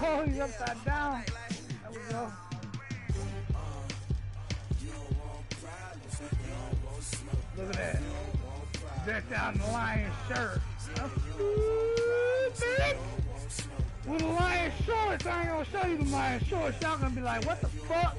Oh, he's upside down. There we go. Look at that. Decked out in the Lion shirt. With the Lion shorts, I ain't gonna show you the Lion shorts. Y'all gonna be like, what the fuck?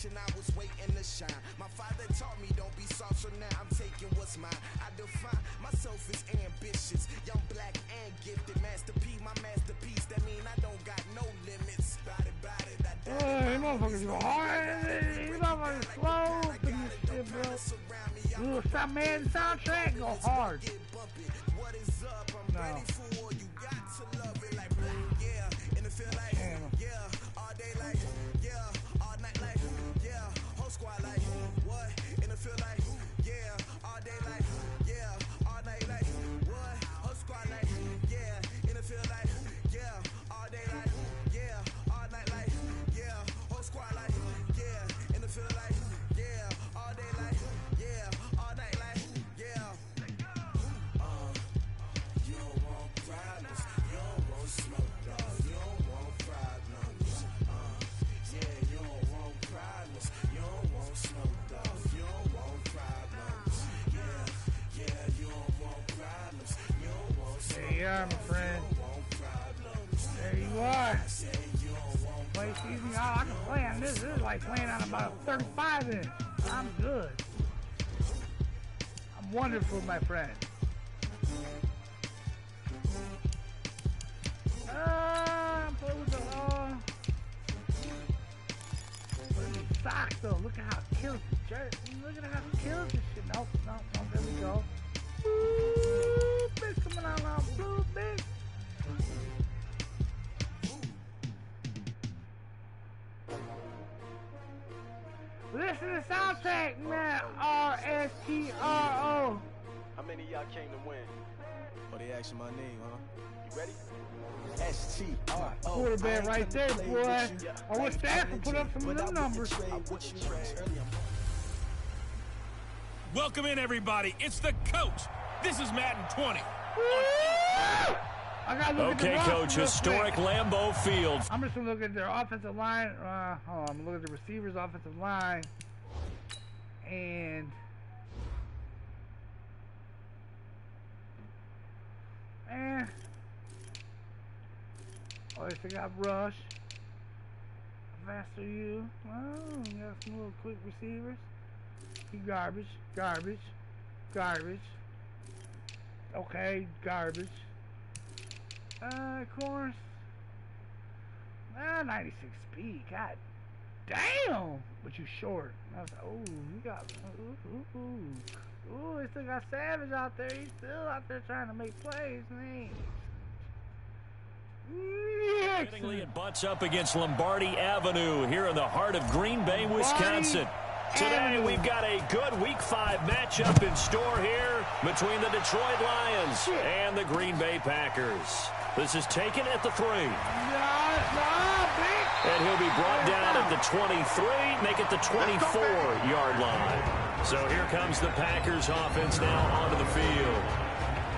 I was waiting to shine. My father taught me don't be soft, so now I'm taking what's mine. I define myself as ambitious, young, black, and gifted. Master P, my masterpiece. That mean I don't got no limits. Hey, motherfuckers go hard. These motherfuckers slow. Shit, bro. Ooh, stop Madden soundtrack. Go hard. What is up? I'm ready for you. Got to love it like yeah. And it feel like yeah. All day like yeah. All night like yeah. Whole squad like what? And it feel like yeah. All day like yeah. All night like what? Whole squad like yeah. And it feel like yeah. All day like yeah. All night like yeah. Whole squad like yeah. And it feel like yeah. All day like yeah. All night like yeah. You don't want problems. You don't want smoke, dog. You don't want problems. Yeah, you don't want problems. You don't want smoke, dog. You don't want problems. Yeah, you don't want problems. You don't want smoke. There you are, my friend. There you are. Play season. Oh, I can play on this. This is like playing on about a 35 inch. I'm good. I'm wonderful, my friend. Play with the socks though. Look at how it kills the shirt. Look at how it kills this shit. Nope. There we go. Ooh, bitch coming out on blue, bitch. Listen to the soundtrack, man. RSTRO. How many of y'all came to win? Oh, they asking my name, huh? You ready? STRO. Quarterback right there, boy. I wish Staff would put up some of them numbers. Welcome in, everybody. It's the coach. This is Madden 20. Okay, Coach, historic Lambeau Field. I'm just going to look at their offensive line. Hold on, I'm going to look at the receivers' offensive line. And oh, they got Rush. Faster you. Oh, you got some little quick receivers. You garbage. Okay, garbage. Of course. 96 speed. God damn. But you short. I was like, oh, you got. Ooh, they still got Savage out there. He's still out there trying to make plays, man. It butts up against Lombardi Avenue here in the heart of Green Bay, Wisconsin. Today we've got a good Week 5 matchup in store here between the Detroit Lions and the Green Bay Packers. This is taken at the 3. And he'll be brought down at the 23, make it the 24-yard line. So here comes the Packers offense now onto the field.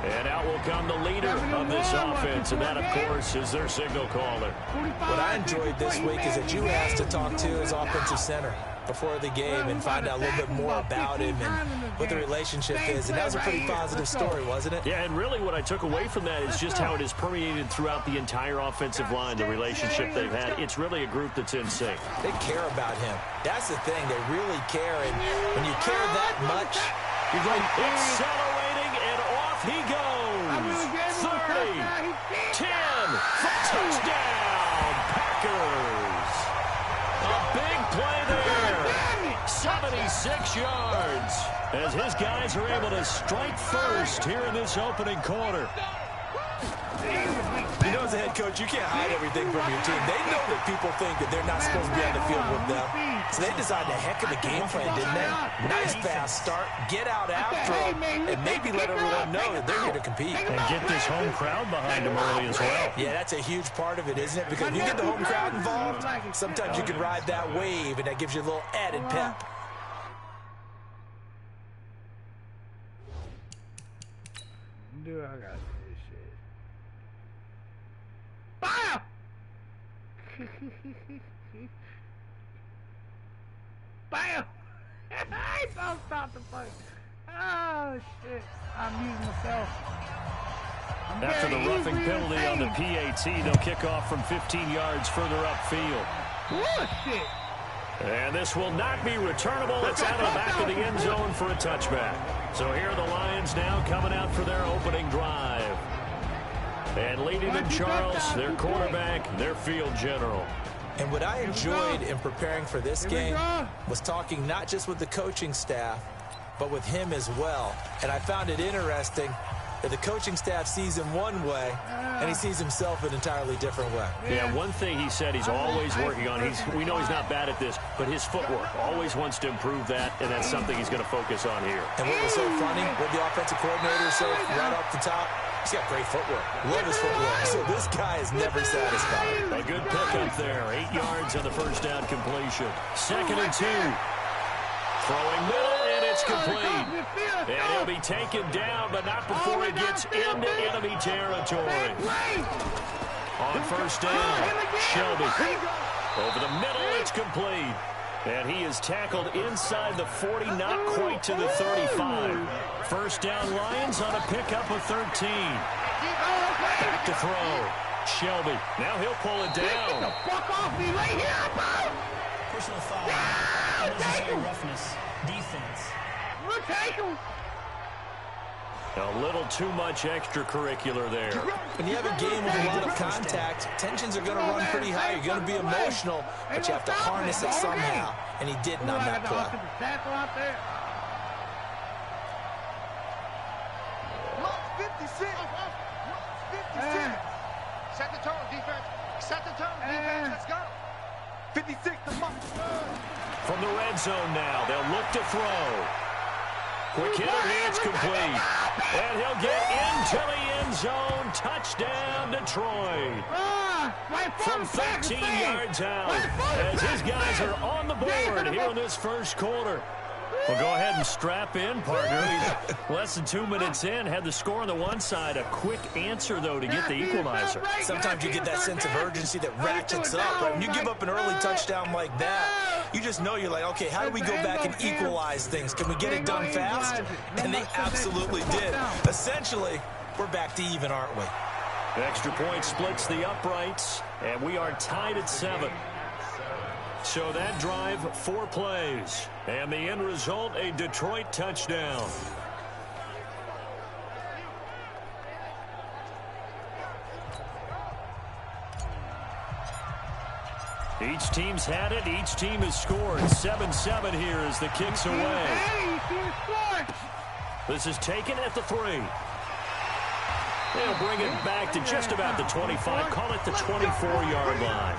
And out will come the leader of this offense, and that, of course, is their signal caller. What I enjoyed this week is that you were asked to talk to his offensive center before the game and find out a little bit more about him and what the relationship is. And that was a pretty positive story, wasn't it? Yeah, and really what I took away from that is just how it is permeated throughout the entire offensive line, the relationship they've had. It's really a group that's in sync. They care about him. That's the thing. They really care. And when you care that much, you're going to accelerating, and off he goes. 30, 10, touchdown, Packers. A big play there, 76 yards, as his guys are able to strike first here in this opening quarter. You know, as a head coach, you can't hide everything from your team. They know that people think that they're not supposed to be on the field with them. So they designed a heck of a game plan, didn't they? Nice fast start, get out after them, and maybe let everyone know that they're here to compete. And get this home crowd behind them early as well. Yeah, that's a huge part of it, isn't it? Because if you get the home crowd involved, sometimes you can ride that wave, and that gives you a little added pep. Dude, I got this shit. Fire! Bam! Don't stop the fight. Oh, shit. I'm using myself. After the roughing penalty on the PAT, they'll kick off from 15 yards further upfield. Bullshit. And this will not be returnable. It's out of the back of the end zone for a touchback. So here are the Lions now coming out for their opening drive. And leading them, Charles, their quarterback, their field general. And what I enjoyed in preparing for this game was talking not just with the coaching staff, but with him as well. And I found it interesting that the coaching staff sees him one way, and he sees himself an entirely different way. Yeah, one thing he said he's always working on, we know he's not bad at this, but his footwork, always wants to improve that, and that's something he's going to focus on here. And what was so funny, what the offensive coordinator said right off the top, he's got great footwork. Love his footwork. So this guy is never satisfied. A good pickup there. 8 yards on the first down completion. 2nd and 2. Throwing middle, and it's complete. And he'll be taken down, but not before he gets into enemy territory. On first down, Shelby. Over the middle, it's complete. And he is tackled inside the 40, not quite to the 35. First down, Lions on a pickup of 13. Back to throw. Shelby. Now he'll pull it down. Get the fuck off me right here, bro! Personal foul. Unnecessary roughness. Defense. We'll take him. A little too much extracurricular there. When you have a game with a lot of contact, tensions are going to run pretty high. You're going to be emotional, but you have to harness it somehow. And he didn't on that play. Tackle out there. Look, 56. 56. Set the tone, defense. Set the tone, defense. Let's go. 56 to mark. From the red zone now, they'll look to throw. Quick hitter here, it's complete. And he'll get into the end zone. Touchdown, Detroit. From 13 yards out, as his guys are on the board here in this first quarter. Well, go ahead and strap in, partner. He's less than 2 minutes in. Had the score on the one side. A quick answer, though, to get the equalizer. Sometimes you get that sense of urgency that ratchets up. Right? When you give up an early touchdown like that, you just know you're like, okay, how do we go back and equalize things? Can we get it done fast? And they absolutely did. Essentially, we're back to even, aren't we? Extra point splits the uprights, and we are tied at 7. So that drive, 4 plays. And the end result, a Detroit touchdown. Each team's had it. Each team has scored. 7-7 here as the kick's away. This is taken at the 3. They'll bring it back to just about the 25. Call it the 24-yard line.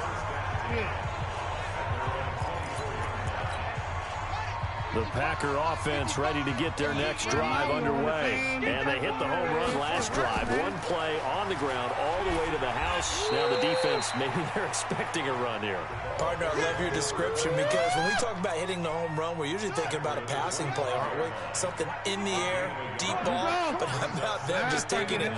The Packer offense ready to get their next drive underway. And they hit the home run last drive. One play on the ground all the way to the house. Now the defense, maybe they're expecting a run here. Partner, I love your description because when we talk about hitting the home run, we're usually thinking about a passing play, aren't we? Something in the air, deep ball, but how about them just taking it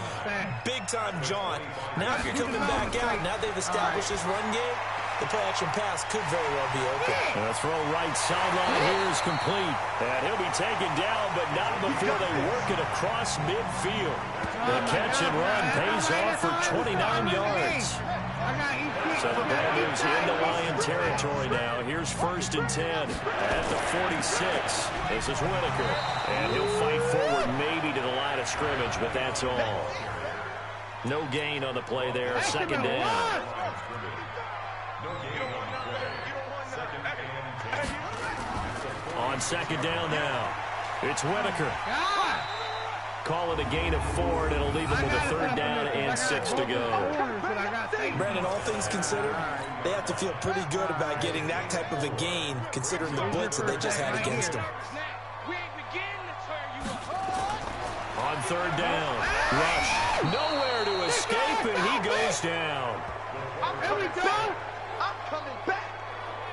big-time jaunt. Now if you're coming back out, now they've established this run game, the play-action pass could very well be open. The throw right sideline here is complete. And he'll be taken down, but not before they work it across midfield. The catch and run pays off for 29 yards. So the ball moves into Lion territory now. Here's 1st and 10 at the 46. This is Whitaker. And he'll fight forward maybe to the line of scrimmage, but that's all. No gain on the play there. 2nd down. On 2nd down now, it's Whitaker. call it a gain of 4, and it'll leave them with a 3rd down and 6 to go. Brandon, all things considered, they have to feel pretty good about getting that type of a gain, considering the blitz that they just had against them. On 3rd down, Rush, nowhere to escape, and he goes down. There we go. I'm coming back.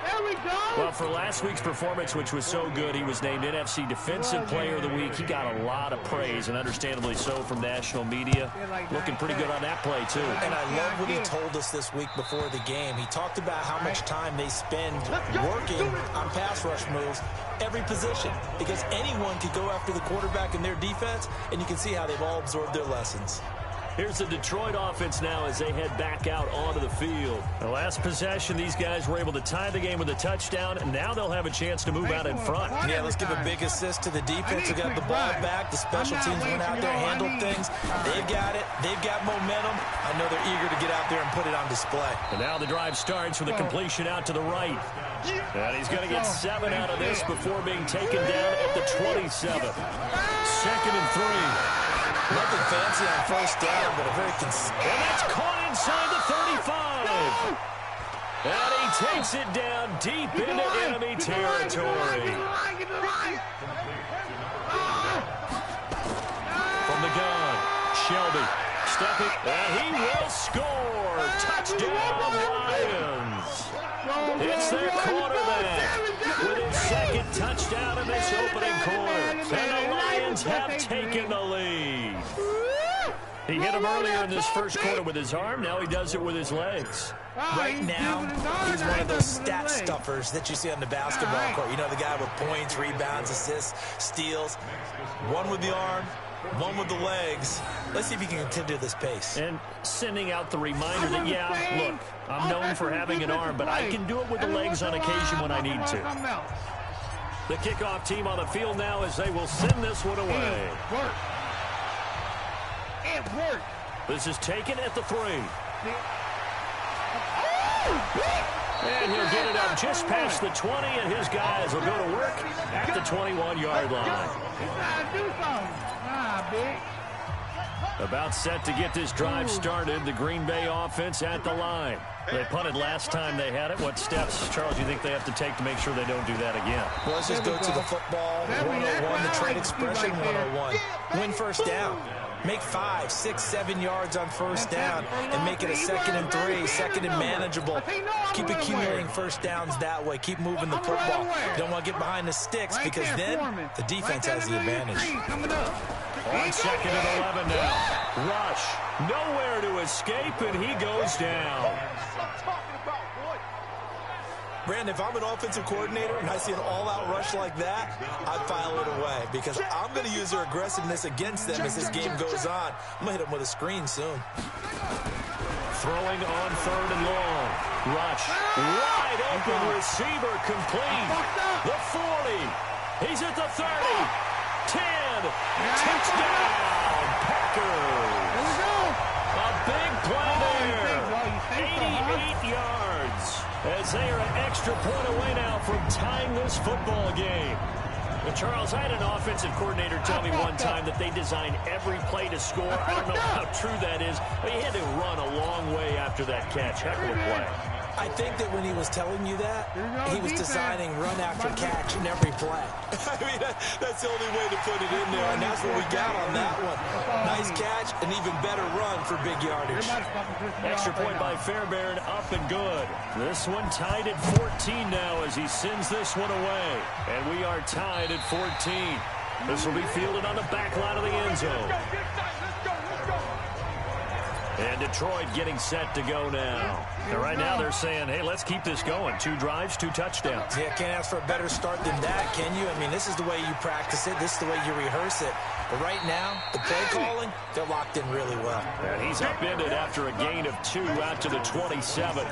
There we go. Well, for last week's performance, which was so good, he was named NFC Defensive Player of the Week. He got a lot of praise, and understandably so, from national media. Looking pretty good on that play, too. And I love what he told us this week before the game. He talked about how much time they spend working on pass rush moves, every position, because anyone could go after the quarterback in their defense, and you can see how they've all absorbed their lessons. Here's the Detroit offense now as they head back out onto the field. The last possession, these guys were able to tie the game with a touchdown, and now they'll have a chance to move out in front. Yeah, let's give a big assist to the defense who got the ball back. The special teams went out there, handled things. They've got it. They've got momentum. I know they're eager to get out there and put it on display. And now the drive starts with a completion out to the right. And he's going to get 7 out of this before being taken down at the 27. 2nd and 3. Nothing fancy on 1st down, but a very and that's caught inside the 35. And he takes it down deep into enemy territory. From the gun, Shelby stepping, and he will score. Touchdown, Lions. It's their quarterback with his 2nd touchdown in this opening quarter. And the Lions have taken the lead. He hit him earlier in this first quarter with his arm. Now he does it with his legs. Right now, he's one of those stat stuffers that you see on the basketball court. You know, the guy with points, rebounds, assists, steals. One with the arm, one with the legs. Let's see if he can continue this pace. And sending out the reminder that, yeah, look, I'm known for having an arm, but I can do it with the legs on occasion when I need to. The kickoff team on the field now as they will send this one away. It worked. This is taken at the 3. And he'll get it up just past the 20, and his guys will go to work at the 21-yard line. About set to get this drive started, the Green Bay offense at the line. They punted last time they had it. What steps, Charles, do you think they have to take to make sure they don't do that again? Well, let's just go to the football 101, the trade expression 101. Win 1st down. Make 5, 6, 7 yards on 1st down and make it a 2nd and 3, 2nd and manageable. Keep accumulating 1st downs that way. Keep moving the football. You don't want to get behind the sticks because then the defense has the advantage. On 2nd and 11 now. Rush, nowhere to escape, and he goes down. Brandon, if I'm an offensive coordinator and I see an all-out rush like that, I'd file it away because I'm going to use their aggressiveness against them as this game goes on. I'm going to hit them with a screen soon. Throwing on 3rd and long. Rush, wide open receiver complete. The 40. He's at the 30. 10. Touchdown, Packers. A big play there. 88 yards. As they are an extra point away now from tying this football game. Well, Charles, I had an offensive coordinator tell me one time that they design every play to score. I don't know how true that is, but he had to run a long way after that catch. Heck of a play. I think that when he was telling you that, he was designing run after catch in every play. I mean, that's the only way to put it in there, and that's what we got on that one. Nice catch, an even better run for big yardage. Extra point by Fairbairn, up and good. This one tied at 14 now as he sends this one away. And we are tied at 14. This will be fielded on the back line of the end zone. And Detroit getting set to go now. And right now they're saying, hey, let's keep this going. 2 drives, 2 touchdowns. Yeah, can't ask for a better start than that, can you? I mean, this is the way you practice it. This is the way you rehearse it. But right now, the play calling, they're locked in really well. And he's upended after a gain of 2 out to the 27.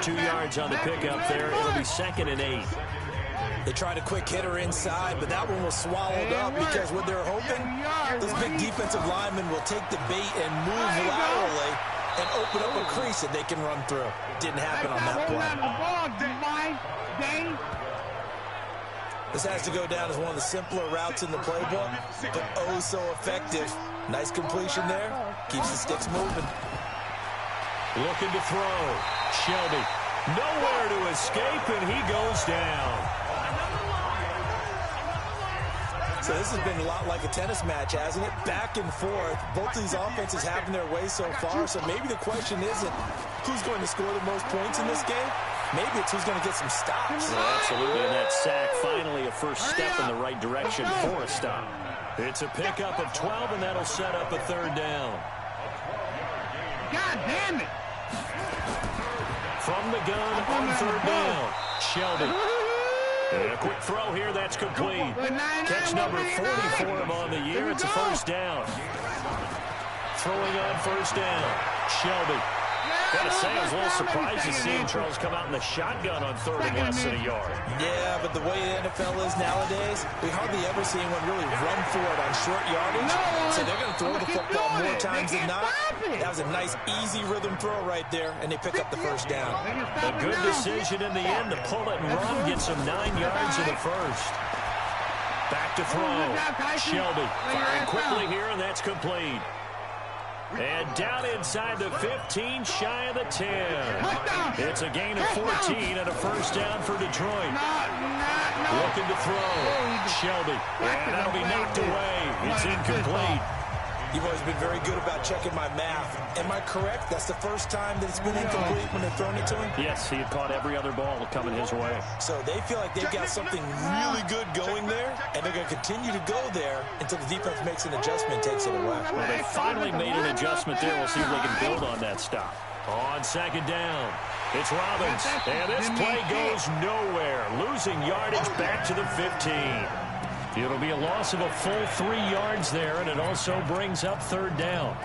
2 yards on the pickup there. It'll be 2nd and 8. They tried a quick hitter inside, but that one was swallowed up because what they're hoping, those big defensive linemen will take the bait and move laterally and open up a crease that they can run through. Didn't happen on that play. This has to go down as one of the simpler routes in the playbook, but oh so effective. Nice completion there. Keeps the sticks moving. Looking to throw. Shelby. Nowhere to escape, and he goes down. So this has been a lot like a tennis match, hasn't it? Back and forth. Both of these offenses having their way so far. So maybe the question isn't who's going to score the most points in this game. Maybe it's who's going to get some stops. Well, absolutely, and that sack finally a first step in the right direction for a stop. It's a pickup of 12, and that'll set up a third down. God damn it. From the gun on third down. Shelby. And a quick throw here, that's complete. Catch number 40 for him on the year. It's a first down. Throwing on first down. Shelby. Gotta say, I was a little surprised to see him, Charles, come out in the shotgun on third and less than a yard. Yeah, but the way the NFL is nowadays, we hardly ever see anyone really run for it on short yardage. So they're going to throw the football more times than not. That was a nice, easy rhythm throw right there, and they pick up the first down. A good decision in the end to pull it and run, get some 9 yards in the first. Back to throw. Shelby firing quickly here, and that's complete. And down inside the 15, shy of the 10. It's a gain of 14 and a first down for Detroit. Looking to throw. Shelby. And that'll be knocked away. It's incomplete. You've always been very good about checking my math. Am I correct? That's the first time that it's been incomplete when they've thrown it to him? Yes, he had caught every other ball coming his way. So they feel like they've got something really good going there, and they're going to continue to go there until the defense makes an adjustment and takes it away. Well, they finally made an adjustment there. We'll see if they can build on that stop. On second down, it's Robbins. And this play goes nowhere. Losing yardage back to the 15. It'll be a loss of a full 3 yards there, and it also brings up third down.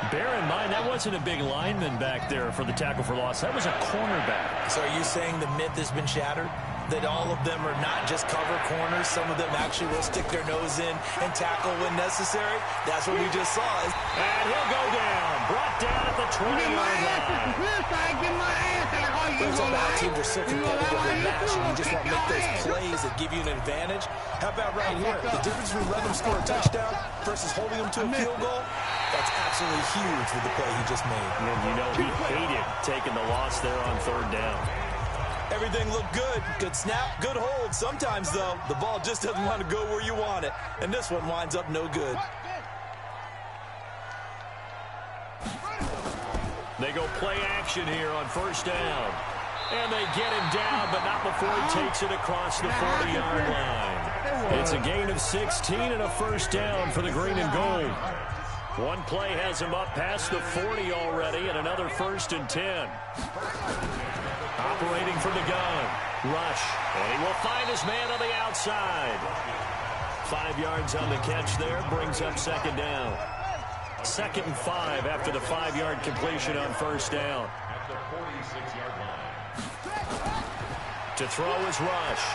Bear in mind, that wasn't a big lineman back there for the tackle for loss. That was a cornerback. So are you saying the myth has been shattered? That all of them are not just cover corners? Some of them actually will stick their nose in and tackle when necessary? That's what we just saw. And he'll go down. Brought down at the 20-yard line. Some of our teams are so competitive in matching. You just want to make those plays that give you an advantage. How about right here? The difference between letting them score a touchdown versus holding them to a field goal? That's absolutely huge with the play he just made. And you know he hated taking the loss there on third down. Everything looked good. Good snap, good hold. Sometimes, though, the ball just doesn't want to go where you want it. And this one winds up no good. They go play action here on first down. And they get him down, but not before he takes it across the 40-yard line. It's a gain of 16 and a first down for the green and gold. One play has him up past the 40 already, and another first and 10. Operating from the gun. Rush. And he will find his man on the outside. 5 yards on the catch there. Brings up second down. 2nd and 5 after the 5-yard completion on first down. To throw is Rush.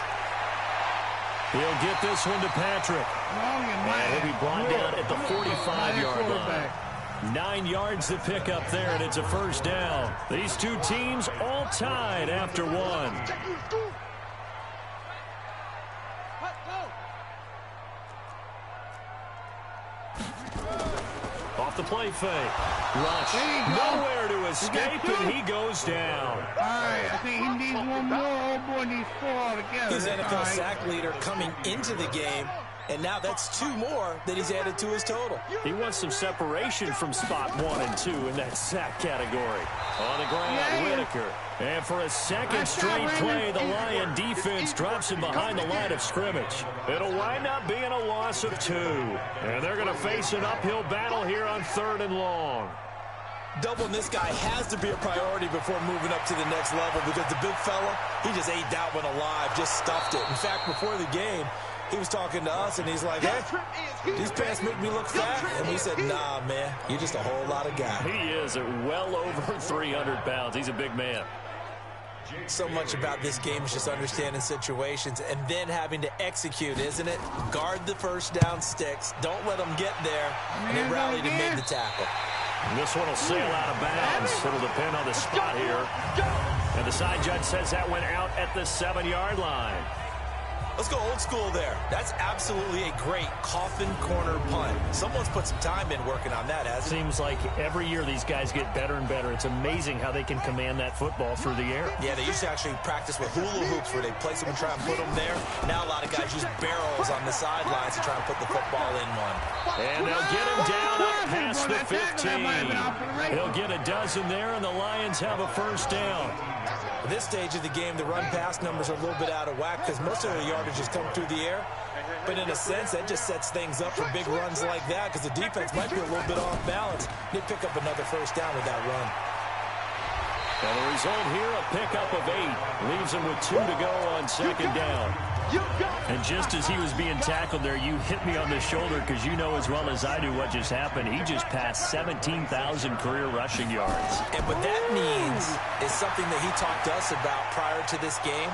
He'll get this one to Patrick. And he'll be brought down at the 45-yard line. 9 yards to pick up there, and it's a first down. These two teams all tied after one. Off the play fake. Rush. Nowhere to escape, and he goes down. All right, I think he needs one more. Oh, boy, needs 4 altogether. He's NFL sack leader coming into the game, and now that's 2 more that he's added to his total. He wants some separation from spot 1 and 2 in that sack category. On the ground, Whitaker. And for a second straight play, the Lion defense drops him behind the line of scrimmage. It'll wind up being a loss of 2. And they're going to face an uphill battle here on 3rd and long. Doubling this guy has to be a priority before moving up to the next level because the big fella, he just ate that one alive, just stuffed it. In fact, before the game, he was talking to us, and he's like, hey, these pants make me look fat. And we said, nah, man, you're just a whole lot of guy. He is at well over 300 pounds. He's a big man. So much about this game is just understanding situations and then having to execute, isn't it? Guard the first down sticks. Don't let them get there. And they rallied and made the tackle. And this one will sail out of bounds. It'll depend on the spot here. And the side judge says that went out at the 7-yard line. Let's go old school there. That's absolutely a great coffin corner punt. Someone's put some time in working on that, hasn't it? Seems like every year these guys get better and better. It's amazing how they can command that football through the air. Yeah, they used to actually practice with hula hoops where they place them and try and put them there. Now a lot of guys use barrels on the sidelines to try and put the football in one. And they'll get him down up past the 15. He'll get a dozen there, and the Lions have a first down. At this stage of the game, the run-pass numbers are a little bit out of whack because most of the yardage has come through the air. But in a sense, that just sets things up for big runs like that because the defense might be a little bit off balance. They pick up another first down with that run. And the result here, a pickup of 8. Leaves him with 2 to go on second down. And just as he was being tackled there, you hit me on the shoulder because you know as well as I do what just happened. He just passed 17,000 career rushing yards. And what that means is something that he talked to us about prior to this game.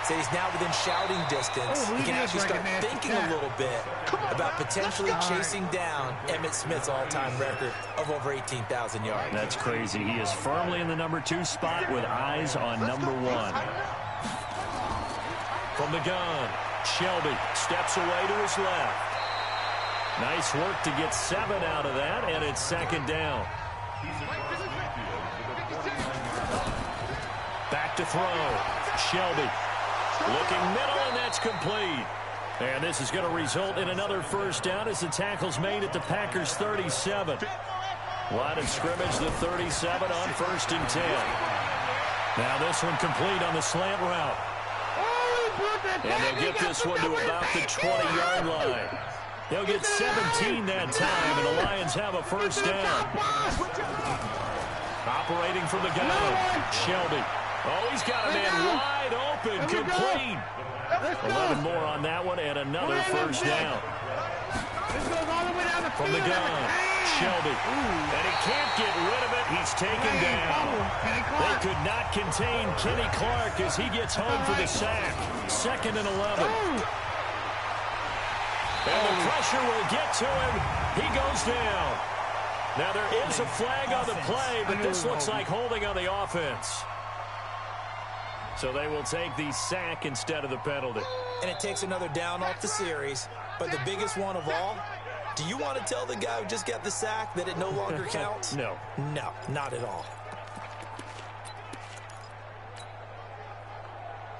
Said he's now within shouting distance. He can actually start thinking a little bit about potentially chasing down Emmitt Smith's all-time record of over 18,000 yards. That's crazy. He is firmly in the number 2 spot with eyes on number 1. From the gun, Shelby steps away to his left. Nice work to get 7 out of that, and it's second down. Back to throw. Shelby looking middle, and that's complete. And this is going to result in another first down as the tackle's made at the Packers' 37. Line of scrimmage, the 37 on 1st and 10. Now this one complete on the slant route. And they'll get this one to about the 20-yard line. They'll get 17 that time, and the Lions have a first down. Operating from the gun, Shelby. Oh, he's got a man wide open, complete. 11 more on that one, and another first down. From the gun, Shelby. And he can't get rid of it. He's taken down. They could not contain Kenny Clark as he gets home for the sack. 2nd and 11. And the pressure will get to him. He goes down. Now there is a flag on the play, but this looks like holding on the offense. So they will take the sack instead of the penalty. And it takes another down off the series. But the biggest one of all, do you want to tell the guy who just got the sack that it no longer counts? No. No, not at all.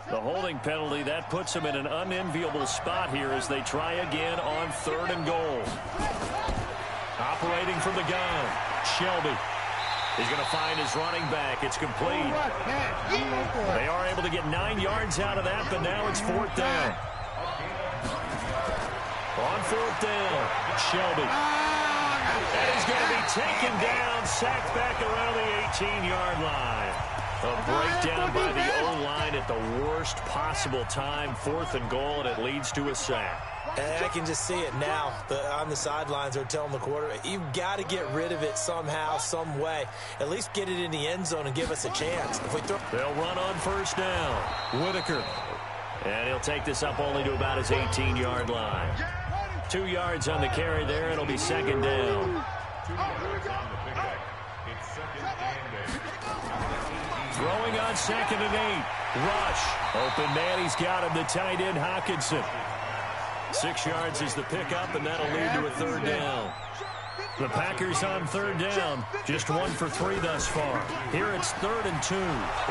The holding penalty, that puts him in an unenviable spot here as they try again on 3rd and goal. Operating from the gun, Shelby. He's going to find his running back. It's complete. They are able to get 9 yards out of that, but now it's 4th down. On 4th down, Shelby. And he's going to be taken down, sacked back around the 18-yard line. A breakdown by the O-line at the worst possible time. 4th and goal, and it leads to a sack. And I can just see it now. On the sidelines, they're telling the quarterback, you've got to get rid of it somehow, some way. At least get it in the end zone and give us a chance. If we throw, they'll run on 1st down. Whitaker. And he'll take this up only to about his 18-yard line. 2 yards on the carry there. It'll be 2nd down. Throwing on 2nd and 8. Rush. Open man. He's got him. The tight end, Hawkinson. 6 yards is the pickup, and that'll lead to a 3rd down. The Packers on 3rd down. Just 1 for 3 thus far. Here it's 3rd and 2.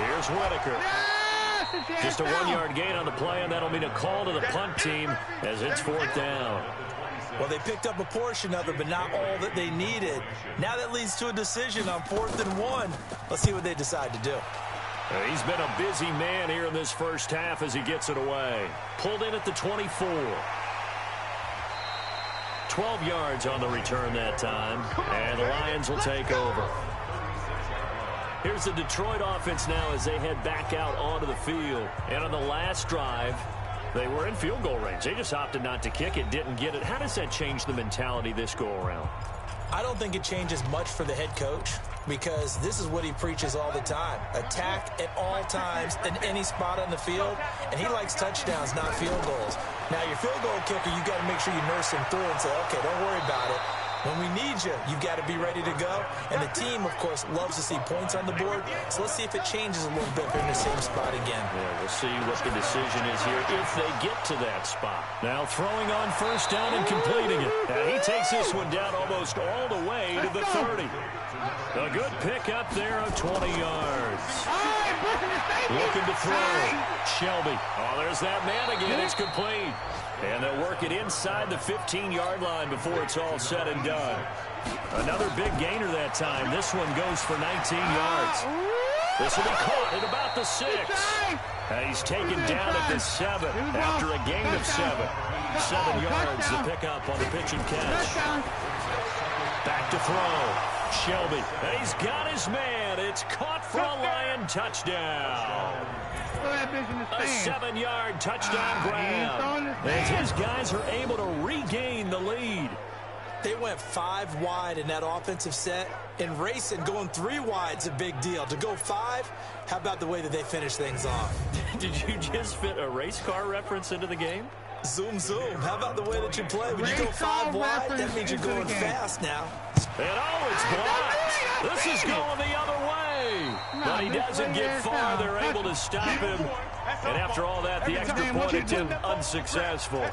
Here's Whitaker. Just a 1-yard gain on the play, and that'll mean a call to the punt team as it's 4th down. Well, they picked up a portion of it, but not all that they needed. Now that leads to a decision on 4th and 1. Let's see what they decide to do. He's been a busy man here in this first half as he gets it away. Pulled in at the 24. 12 yards on the return that time, and the Lions will take over. Here's the Detroit offense now as they head back out onto the field. And on the last drive, they were in field goal range. They just opted not to kick it, didn't get it. How does that change the mentality this go-around? I don't think it changes much for the head coach because this is what he preaches all the time. Attack at all times in any spot on the field, and he likes touchdowns, not field goals. Now, your field goal kicker, you got to make sure you nurse him through and say, okay, don't worry about it. When we need you, you've got to be ready to go. And the team, of course, loves to see points on the board. So let's see if it changes a little bit if they're in the same spot again. Yeah, we'll see what the decision is here if they get to that spot. Now throwing on first down and completing it. And he takes this one down almost all the way to the 30. A good pick up there of 20 yards. Looking to throw. Shelby. Oh, there's that man again. It's complete. And they'll work it inside the 15-yard line before it's all said and done. Another big gainer that time. This one goes for 19 yards. This will be caught at about the 6. And he's taken down at the 7 after a gain of 7. 7 yards to pick up on the pitch and catch. Back to throw. Shelby. And he's got his man. It's caught for a Lion touchdown. A 7-yard touchdown grab. As his guys are able to regain the lead. They went 5 wide in that offensive set. And racing, going 3 wide's a big deal. To go 5, how about the way that they finish things off? Did you just fit a race car reference into the game? Zoom, zoom. How about the way that you play? When you go 5 wide, that means you're going fast now. And oh, it's blocked. This is going the other way. But he doesn't get far. They're able to stop him. And after all that, the extra point attempt unsuccessful.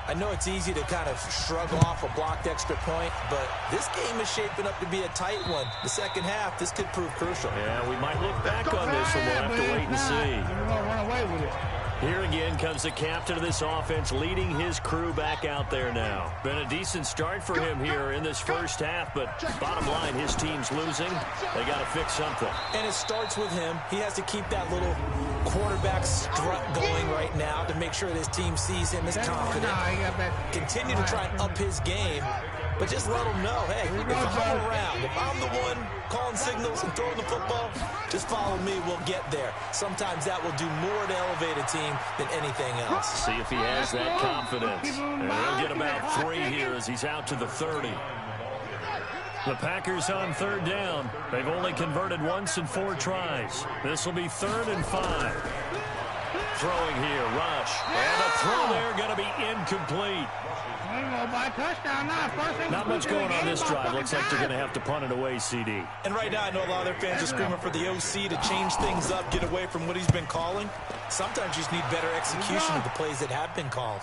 I know it's easy to kind of shrug off a blocked extra point, but this game is shaping up to be a tight one. The second half, this could prove crucial. Yeah, we might look back on this and we'll have to wait and see. You're going to run away with it. Here again comes the captain of this offense, leading his crew back out there now. Been a decent start for him here in this first half, but bottom line, his team's losing. They got to fix something. And it starts with him. He has to keep that little quarterback strut going right now to make sure that his team sees him as confident. Continue to try and up his game, but just let him know, hey, if I'm around, if I'm the one calling signals and throwing the football, just follow me, we'll get there. Sometimes that will do more to elevate a team than anything else. See if he has that confidence. And he'll get about 3 here as he's out to the 30. The Packers on 3rd down. They've only converted once in 4 tries. This will be 3rd and 5. Throwing here, rush. And the throw there going to be incomplete. Not much going on this drive. Looks like they're going to have to punt it away, CD. And right now, I know a lot of their fans are screaming for the OC to change things up, get away from what he's been calling. Sometimes you just need better execution of the plays that have been called.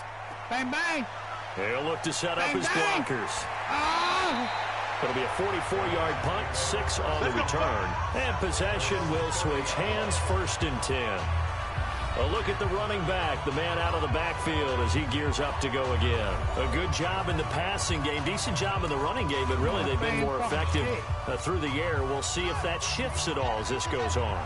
Bang, bang. He'll look to set up his blockers. It'll be a 44-yard punt, 6 on the return. And possession will switch hands, 1st and 10. A look at the running back, the man out of the backfield as he gears up to go again. A good job in the passing game, decent job in the running game, but really they've been more effective through the air. We'll see if that shifts at all as this goes on.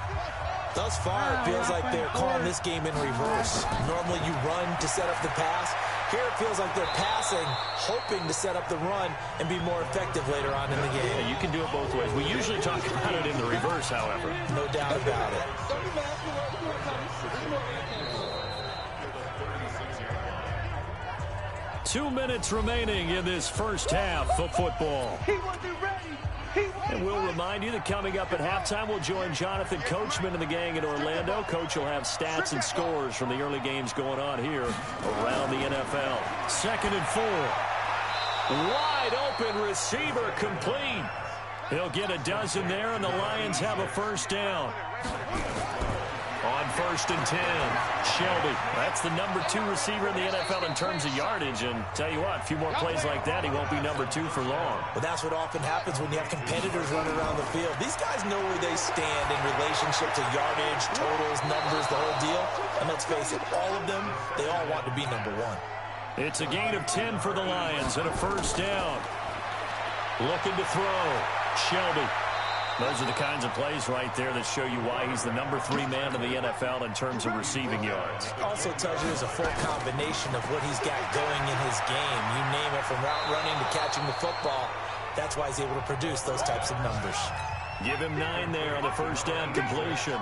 Thus far, it feels like they're calling this game in reverse. Normally you run to set up the pass. Here it feels like they're passing, hoping to set up the run and be more effective later on in the game. Yeah, you can do it both ways. We usually talk about it in the reverse, however. No doubt about it. Two minutes remaining in this first half of football. And we'll remind you that coming up at halftime, we'll join Jonathan Coachman and the gang in Orlando. Coach will have stats and scores from the early games going on here around the NFL. 2nd and 4. Wide open receiver complete. He'll get a dozen there, and the Lions have a first down. On 1st and 10, Shelby. That's the number 2 receiver in the NFL in terms of yardage. And tell you what, a few more plays like that, he won't be number 2 for long. But that's what often happens when you have competitors running around the field. These guys know where they stand in relationship to yardage, totals, numbers, the whole deal. And let's face it, all of them, they all want to be number 1. It's a gain of 10 for the Lions and a first down. Looking to throw. Shelby. Those are the kinds of plays right there that show you why he's the number 3 man in the NFL in terms of receiving yards. Also tells you there's a full combination of what he's got going in his game. You name it, from route running to catching the football. That's why he's able to produce those types of numbers. Give him 9 there on the first down completion.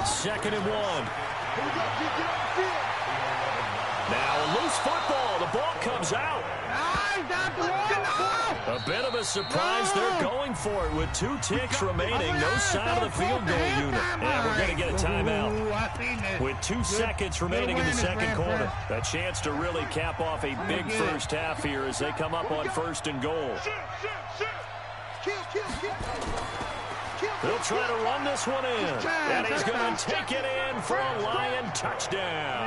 2nd and 1. Now a loose football. The ball comes out. A bit of a surprise. They're going for it with 2 ticks remaining. No sign of the field goal unit. And we're going to get a timeout. With 2 seconds remaining in the second quarter. A chance to really cap off a big first half here as they come up on 1st and goal. He'll try to run this one in. And he's going to take it in for a Lion touchdown.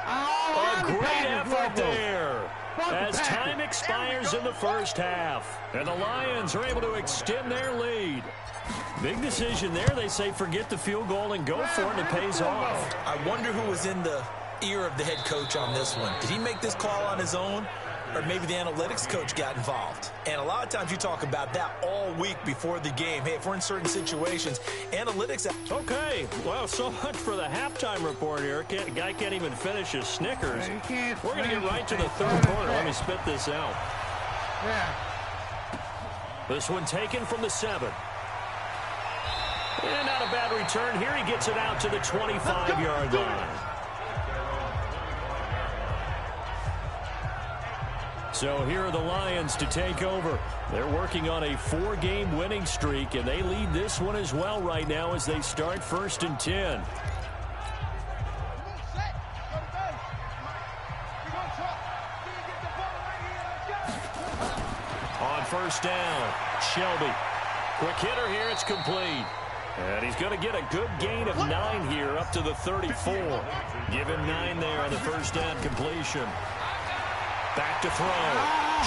A great effort there. As time expires in the first half. And the Lions are able to extend their lead. Big decision there. They say forget the field goal and go for it, and it pays off. I wonder who was in the ear of the head coach on this one. Did he make this call on his own? Or maybe the analytics coach got involved. And a lot of times you talk about that all week before the game. Hey, if we're in certain situations, analytics... Okay, well, so much for the halftime report here. Guy can't even finish his Snickers. We're going to get right to the third quarter. Let me spit this out. This one taken from the 7. And not a bad return. Here he gets it out to the 25-yard line. So here are the Lions to take over. They're working on a 4-game winning streak, and they lead this one as well right now as they start 1st and 10. On 1st down, Shelby. Quick hitter here, it's complete. And he's going to get a good gain of 9 here up to the 34. Give him 9 there on the 1st down completion. Back to throw.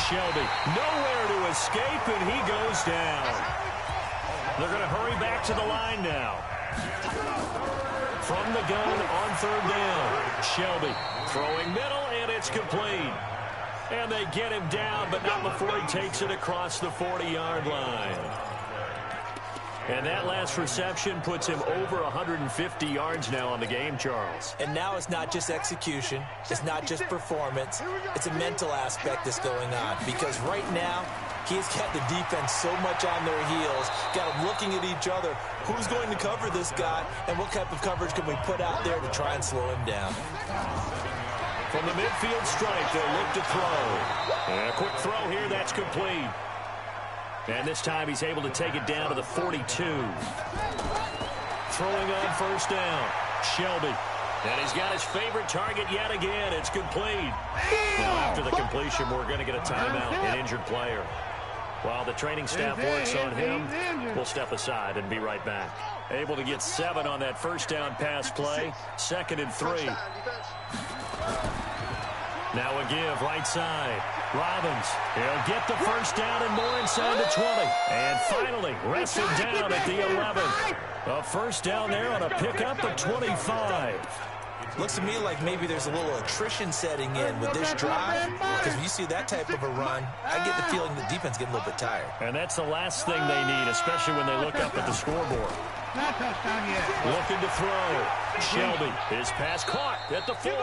Shelby nowhere to escape, and he goes down. They're going to hurry back to the line now. From the gun on 3rd down. Shelby throwing middle, and it's complete. And they get him down, but not before he takes it across the 40-yard line. And that last reception puts him over 150 yards now on the game, Charles. And now it's not just execution. It's not just performance. It's a mental aspect that's going on. Because right now, he's got the defense so much on their heels, got them looking at each other. Who's going to cover this guy, and what type of coverage can we put out there to try and slow him down? From the midfield stripe, they'll look to throw. And a quick throw here, that's complete. And this time he's able to take it down to the 42. Throwing on 1st down, Shelby. And he's got his favorite target yet again. It's complete. Now after the completion, we're going to get a timeout, an injured player. While the training staff works on him, we'll step aside and be right back. Able to get 7 on that 1st down pass play. 2nd and 3. Now a give right side. Robbins, he'll get the 1st down and more inside the 20. And finally, wrestled down at the 11. A 1st down there on a pickup of 25. Looks to me like maybe there's a little attrition setting in with this drive. Because when you see that type of a run, I get the feeling the defense getting a little bit tired. And that's the last thing they need, especially when they look up at the scoreboard. Looking to throw. Shelby, his pass caught at the 4.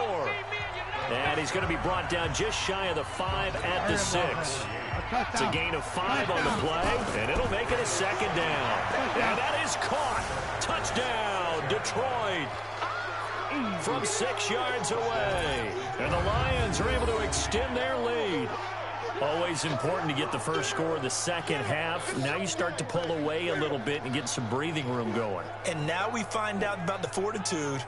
And he's going to be brought down just shy of the 5 at the 6. It's a gain of 5 on the play, and it'll make it a 2nd down. And that is caught. Touchdown, Detroit. From 6 yards away. And the Lions are able to extend their lead. Always important to get the first score of the second half. Now you start to pull away a little bit and get some breathing room going. And now we find out about the fortitude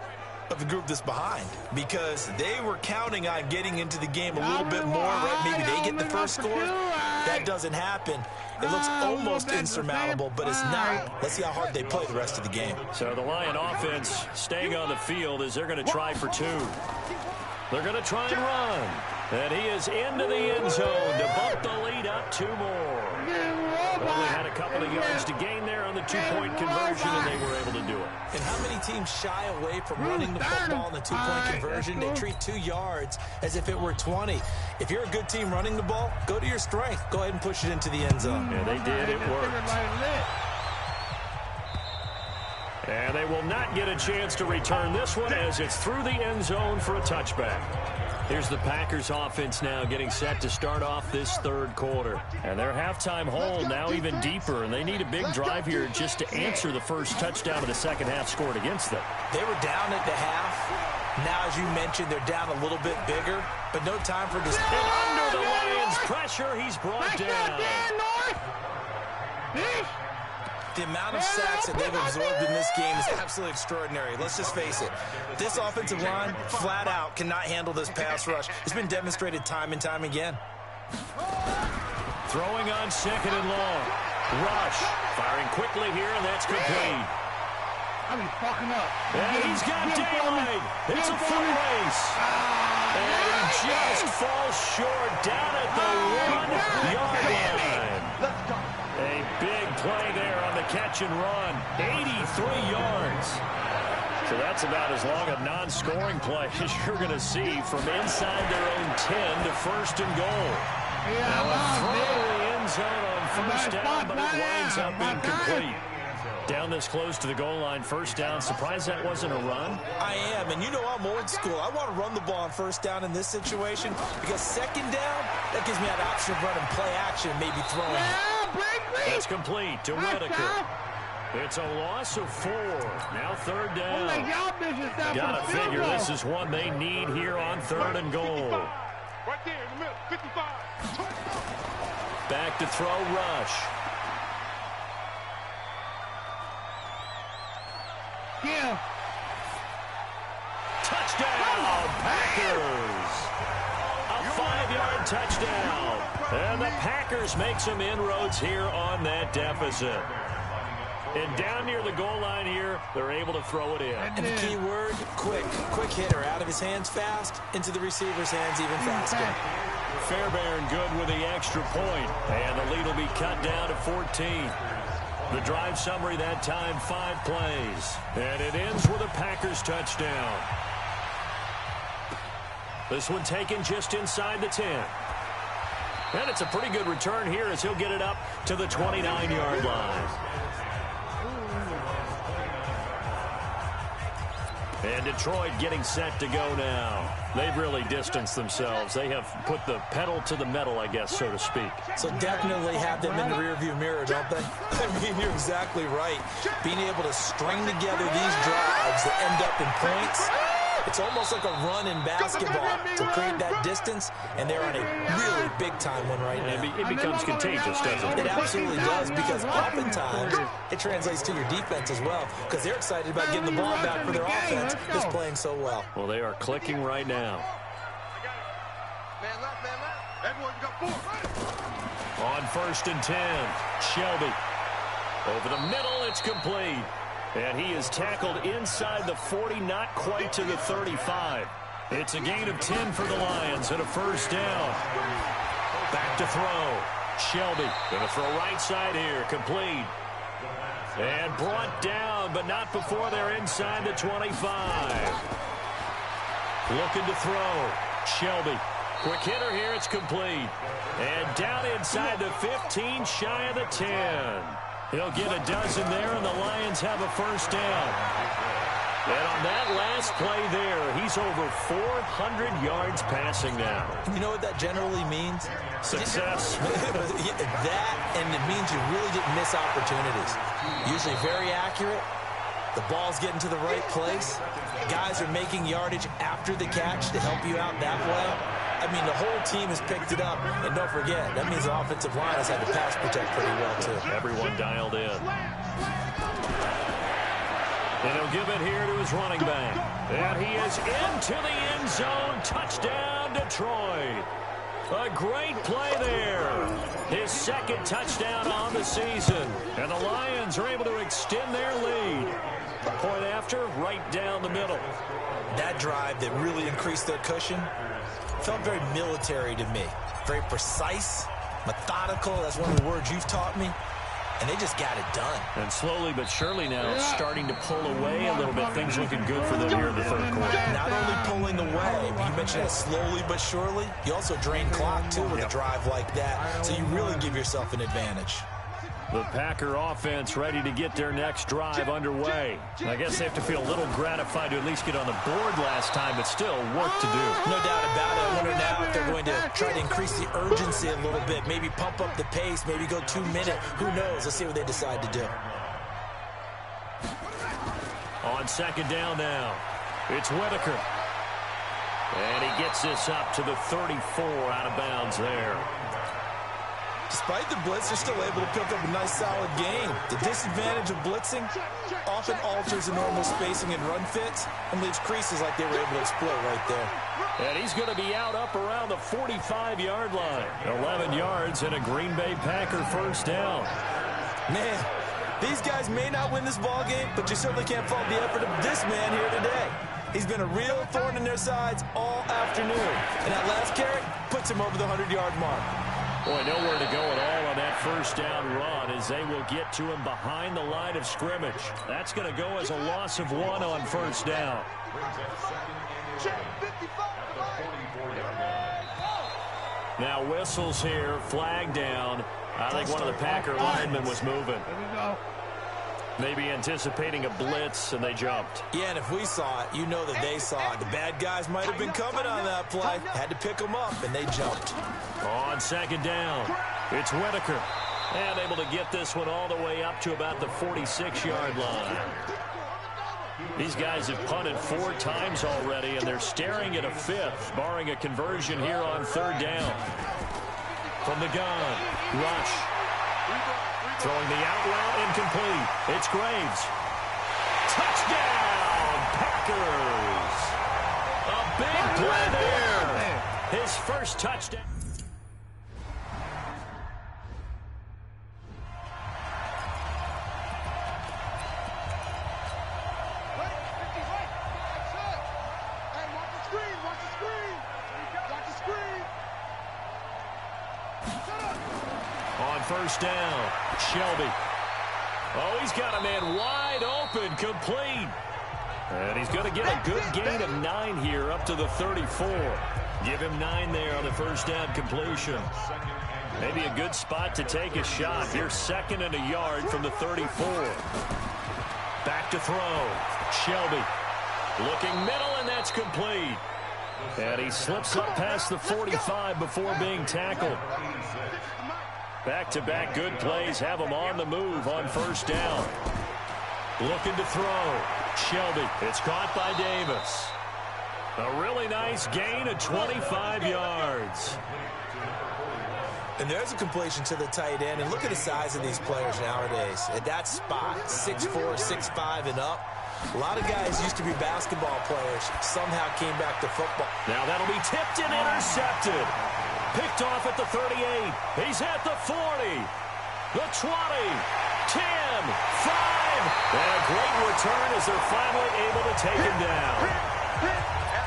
of the group that's behind, because they were counting on getting into the game a little bit more, right? Maybe they get the first score. That doesn't happen. It looks almost insurmountable, but it's not. Let's see how hard they play the rest of the game. So the Lion offense staying on the field as they're going to try for 2. They're going to try and run. And he is into the end zone to bump the lead up 2 more. Only had a couple of yards to gain there on the 2-point conversion, and they were able to do it. And how many teams shy away from running the football in the 2-point conversion? They treat 2 yards as if it were 20. If you're a good team running the ball, go to your strength. Go ahead and push it into the end zone. Yeah, they did. It worked. And they will not get a chance to return this one as it's through the end zone for a touchback. Here's the Packers offense now getting set to start off this 3rd quarter. And their halftime hole now even deeper, and they need a big drive here just to answer the first touchdown of the second half scored against them. They were down at the half. Now, as you mentioned, they're down a little bit bigger, but no time for this. And under the Lions Lions pressure. He's brought down. The amount of sacks that they've absorbed in this game is absolutely extraordinary. Let's just face it. This offensive line, flat out, cannot handle this pass rush. It's been demonstrated time and time again. Throwing on 2nd and long. Rush. Firing quickly here, and that's complete. I'll be fucking up. And he's got daylight. It's a foot race. And he just falls short down at the 1-yard line. A big play there on the catch and run. 83 yards. So that's about as long a non-scoring play as you're going to see from inside their own 10 to 1st and goal. Now a throw to the end zone on 1st down, but it winds up incomplete. Down this close to the goal line, 1st down. Surprised that wasn't a run? I am, and you know I'm old school. I want to run the ball on 1st down in this situation because 2nd down, that gives me that option of running play action and maybe throwing. That's complete to Whitaker. It's a loss of 4. Now 3rd down. Gotta figure this is one they need here on 3rd and goal. Right there in the middle, 55. Back to throw, Rush. Yeah. Touchdown, Packers! A 5-yard touchdown. And the Packers make some inroads here on that deficit. And down near the goal line here, they're able to throw it in. And the key word, quick. Quick hitter. Out of his hands fast, into the receiver's hands even faster. Fairbairn good with the extra point. And the lead will be cut down to 14. The drive summary that time, 5 plays. And it ends with a Packers touchdown. This one taken just inside the 10. And it's a pretty good return here as he'll get it up to the 29-yard line. And Detroit getting set to go now. They've really distanced themselves. They have put the pedal to the metal, I guess, so to speak. So definitely have them in the rearview mirror, don't they? I mean, you're exactly right. Being able to string together these drives that end up in points, it's almost like a run in basketball to create that distance, and they're on a really big-time one right now. It becomes contagious, doesn't it? It absolutely does, because oftentimes it translates to your defense as well, because they're excited about getting the ball back for their offense that's playing so well. Well, they are clicking right now. Man left, man left. Everyone got 4. On 1st and 10, Shelby. Over the middle, it's complete. And he is tackled inside the 40, not quite to the 35. It's a gain of 10 for the Lions and a 1st down. Back to throw. Shelby going to throw right side here, complete. And brought down, but not before they're inside the 25. Looking to throw. Shelby. Quick hitter here, it's complete. And down inside the 15, shy of the 10. He'll get a dozen there, and the Lions have a 1st down. And on that last play there, he's over 400 yards passing now. You know what that generally means? Success. That, and it means you really didn't miss opportunities. Usually very accurate. The ball's getting to the right place. Guys are making yardage after the catch to help you out that way. I mean, the whole team has picked it up. And don't forget, that means the offensive line has had to pass protect pretty well, too. Everyone dialed in. And he'll give it here to his running back. And he is into the end zone. Touchdown, Detroit. A great play there. His 2nd touchdown on the season. And the Lions are able to extend their lead. Point after, right down the middle. That drive that really increased their cushion felt very military to me. Very precise, methodical. That's one of the words you've taught me. And they just got it done. And slowly but surely now it's starting to pull away a little bit. Things looking good for them here in the 3rd quarter. Not only pulling away, but you mentioned that slowly but surely. You also drain clock, too, with a drive like that. So you really give yourself an advantage. The Packer offense ready to get their next drive underway. I guess they have to feel a little gratified to at least get on the board last time, but still work to do. No doubt about it. I wonder now if they're going to try to increase the urgency a little bit, maybe pump up the pace, maybe go 2-minute. Who knows? Let's see what they decide to do. On 2nd down now, it's Whitaker. And he gets this up to the 34 out of bounds there. Despite the blitz, they're still able to pick up a nice, solid gain. The disadvantage of blitzing often alters the normal spacing and run fits and leaves creases like they were able to exploit right there. And he's going to be out up around the 45-yard line. 11 yards and a Green Bay Packer first down. Man, these guys may not win this ball game, but you certainly can't fault the effort of this man here today. He's been a real thorn in their sides all afternoon. And that last carry puts him over the 100-yard mark. Boy, nowhere to go at all on that first down run as they will get to him behind the line of scrimmage. That's going to go as a loss of 1 on first down. Now whistles here, flag down. I think one of the Packer linemen was moving. Maybe anticipating a blitz, and they jumped. Yeah, and if we saw it, you know that they saw it. The bad guys might have been coming on that play. Had to pick them up, and they jumped. On second down, it's Whitaker. And able to get this one all the way up to about the 46-yard line. These guys have punted 4 times already, and they're staring at a 5th, barring a conversion here on third down. From the gun, Rush. Throwing the out route, incomplete. It's Graves. Touchdown, Packers. A big play there. His first touchdown. On first down, Shelby. Oh, he's got a man wide open, complete. And he's going to get a good gain of 9 here up to the 34. Give him 9 there on the first down completion. Maybe a good spot to take a shot. Here's 2nd and a yard from the 34. Back to throw. Shelby looking middle, and that's complete. And he slips up past the 45 before being tackled. Back-to-back good plays have him on the move on first down. Looking to throw. Shelby. It's caught by Davis. A really nice gain of 25 yards. And there's a completion to the tight end. And look at the size of these players nowadays. At that spot, 6'4", 6'5", and up. A lot of guys used to be basketball players. Somehow came back to football. Now that'll be tipped and intercepted. Picked off at the 38. He's at the 40. The 20. 10. 5. And a great return as they're finally able to take him down.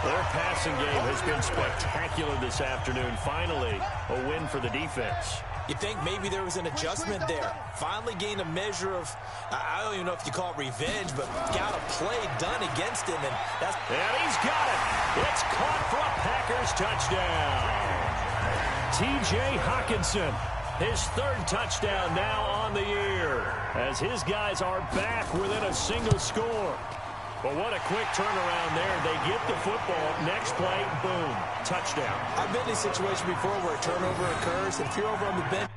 Their passing game has been spectacular this afternoon. Finally, a win for the defense. You think maybe there was an adjustment there. Finally gained a measure of, I don't even know if you call it revenge, but got a play done against him. And he's got it. It's caught for a Packers touchdown. T.J. Hockenson, his 3rd touchdown now on the year, as his guys are back within a single score. But what a quick turnaround there. They get the football. Next play, boom, touchdown. I've been in a situation before where a turnover occurs, and if you're over on the bench,